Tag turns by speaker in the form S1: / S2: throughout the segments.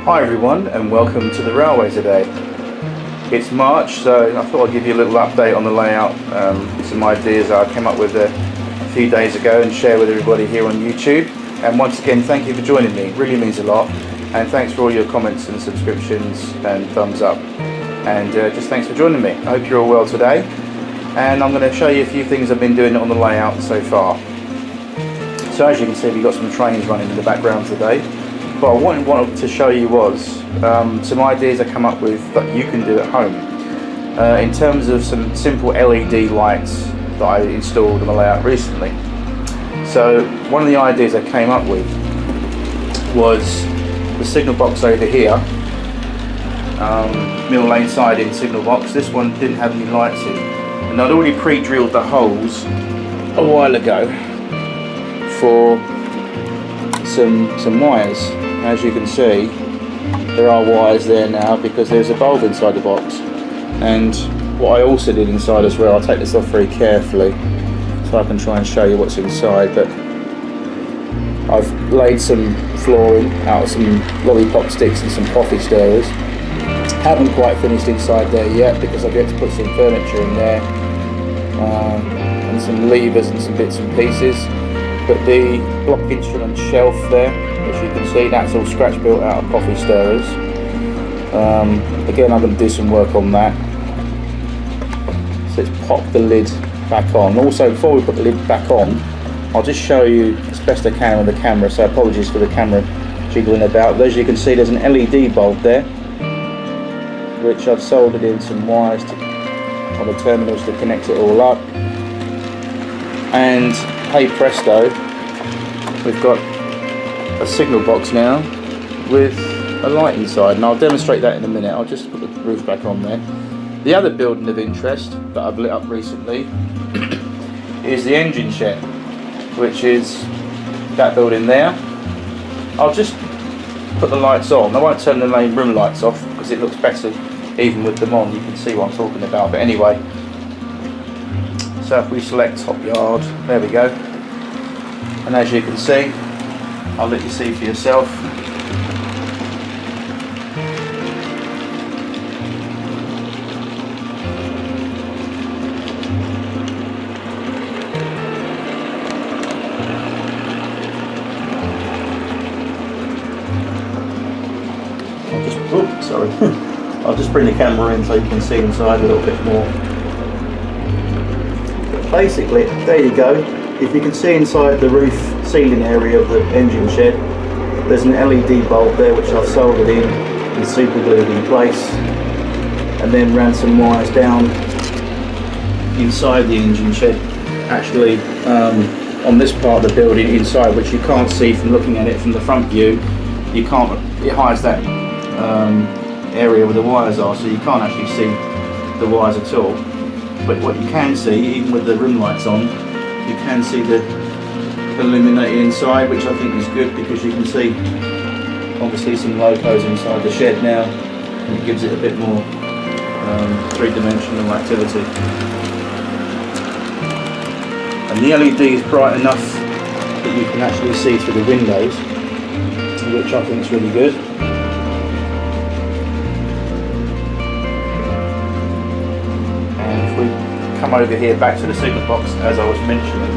S1: Hi everyone, and welcome to the railway today. It's March, so I thought I'd give you a little update on the layout, some ideas I came up with a few days ago and share with everybody here on YouTube. And once again, thank you for joining me, it really means a lot. And thanks for all your comments and subscriptions and thumbs up. And just thanks for joining me. I hope you're all well today. And I'm going to show you a few things I've been doing on the layout so far. So as you can see, we've got some trains running in the background today. What I wanted to show you was some ideas I come up with that you can do at home. In terms of some simple LED lights that I installed on the layout recently. So one of the ideas I came up with was the signal box over here, Mill Lane siding signal box. This one didn't have any lights in, and I'd already pre-drilled the holes a while ago for some wires. As you can see, there are wires there now because there's a bulb inside the box. And what I also did inside as well, I'll take this off very carefully so I can try and show you what's inside, but I've laid some flooring out of some lollipop sticks and some coffee stirrers. Haven't quite finished inside there yet because I've yet to put some furniture in there, and some levers and some bits and pieces. But the block instrument shelf there, as you can see, that's all scratch built out of coffee stirrers. Again, I'm going to do some work on that. So let's pop the lid back on. Also, before we put the lid back on, I'll just show you as best I can with the camera, so apologies for the camera jiggling about. But as you can see, there's an LED bulb there, which I've soldered in some wires on the terminals to connect it all up. And hey presto, we've got a signal box now with a light inside, and I'll demonstrate that in a minute. I'll just put the roof back on there. The other building of interest that I've lit up recently is the engine shed, which is that building there. I'll just put the lights on. I won't turn the main room lights off because it looks better even with them on. You can see what I'm talking about, but anyway. So if we select top yard, there we go. And as you can see, I'll let you see for yourself. I'll just bring the camera in so you can see inside a little bit more. Basically, there you go. If you can see inside the roof ceiling area of the engine shed, there's an LED bulb there which I've soldered in and super glued in place, and then ran some wires down inside the engine shed, actually on this part of the building inside, which you can't see from looking at it from the front view. You can't, it hides that area where the wires are, so you can't actually see the wires at all. But what you can see, even with the room lights on, you can see the illuminated inside, which I think is good because you can see obviously some logos inside the shed now, and it gives it a bit more three-dimensional activity. And the LED is bright enough that you can actually see through the windows, which I think is really good. Come over here back to the signal box as I was mentioning.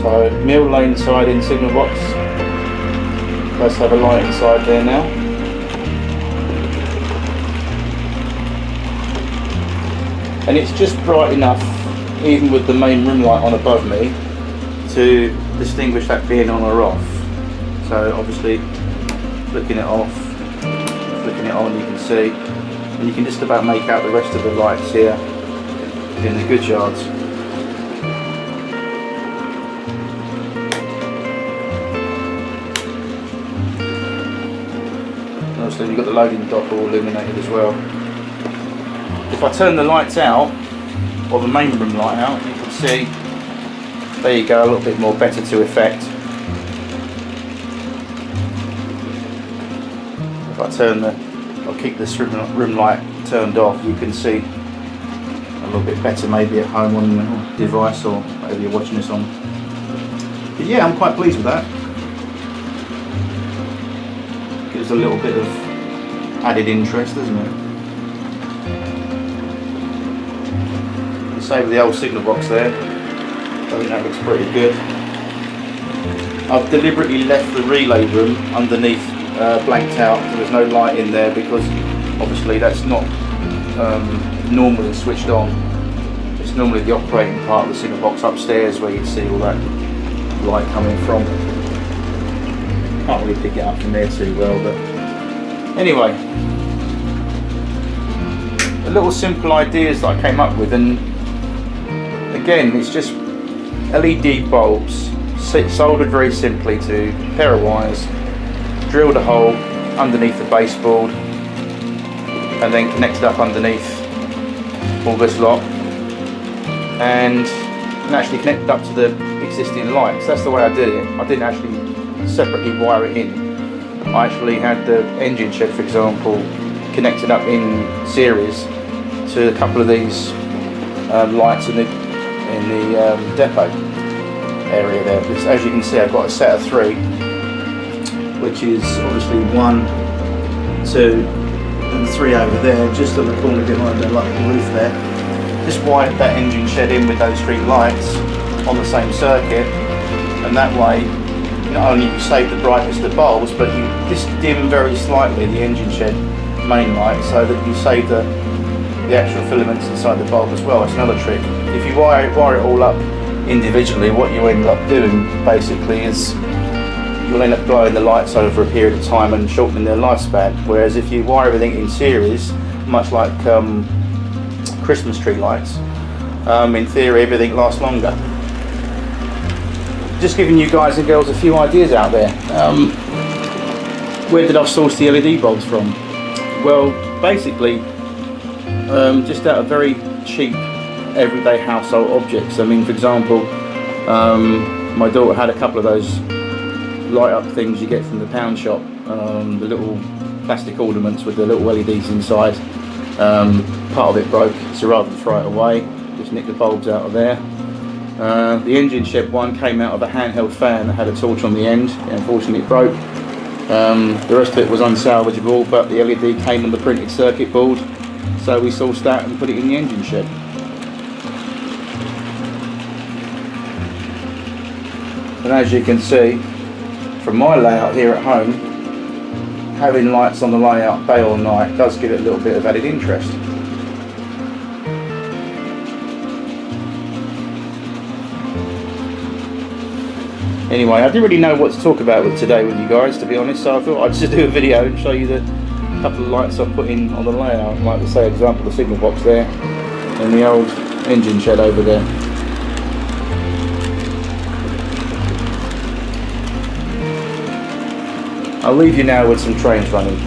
S1: So Mill Lane siding signal box does have a light inside there now. And it's just bright enough, even with the main room light on above me, to distinguish that being on or off. So obviously flicking it off, flicking it on, you can see, and you can just about make out the rest of the lights here in the goods yards. And obviously you've got the loading dock all illuminated as well. If I turn the lights out, or the main room light out, you can see, there you go, a little bit more better to effect. If I turn the I'll keep this room light turned off. You can see a little bit better maybe at home on your device or whatever you're watching this on. But yeah, I'm quite pleased with that. Gives a little bit of added interest, doesn't it? Save the old signal box there. I think that looks pretty good. I've deliberately left the relay room underneath blanked out, so there's no light in there, because obviously that's not normally switched on. It's normally the operating part of the signal box upstairs where you see all that light coming from. Can't really pick it up from there too well, but anyway, the little simple ideas that I came up with, and again, it's just LED bulbs soldered very simply to a pair of wires, drilled a hole underneath the baseboard, and then connected up underneath all this lot, and actually connected up to the existing lights. That's the way I did it. I didn't actually separately wire it in. I actually had the engine shed, for example, connected up in series to a couple of these lights in the depot area there. Because as you can see, I've got a set of 3, which is obviously 1, 2 and 3 over there, just on the corner behind the roof there. Just wired that engine shed in with those 3 lights on the same circuit, and that way not only you save the brightness of the bulbs, but you just dim very slightly the engine shed main light, so that you save the actual filaments inside the bulb as well. It's another trick. If you wire it all up individually, what you end up doing basically is you'll end up blowing the lights over a period of time and shortening their lifespan. Whereas if you wire everything in series, much like Christmas tree lights, in theory everything lasts longer. Just giving you guys and girls a few ideas out there. Where did I source the LED bulbs from? Well, basically, just out of very cheap everyday household objects. I mean, for example, my daughter had a couple of those light up things you get from the pound shop, the little plastic ornaments with the little LEDs inside. Part of it broke, so rather than throw it away, just nick the bulbs out of there. The engine shed one came out of a handheld fan that had a torch on the end. Unfortunately it broke. The rest of it was unsalvageable, but the LED came on the printed circuit board, so we sourced that and put it in the engine shed. And as you can see from my layout here at home, having lights on the layout day or night does give it a little bit of added interest. Anyway, I didn't really know what to talk about today with you guys, to be honest, so I thought I'd just do a video and show you the couple of lights I've put in on the layout, like the say example the signal box there and the old engine shed over there. I'll leave you now with some trains running.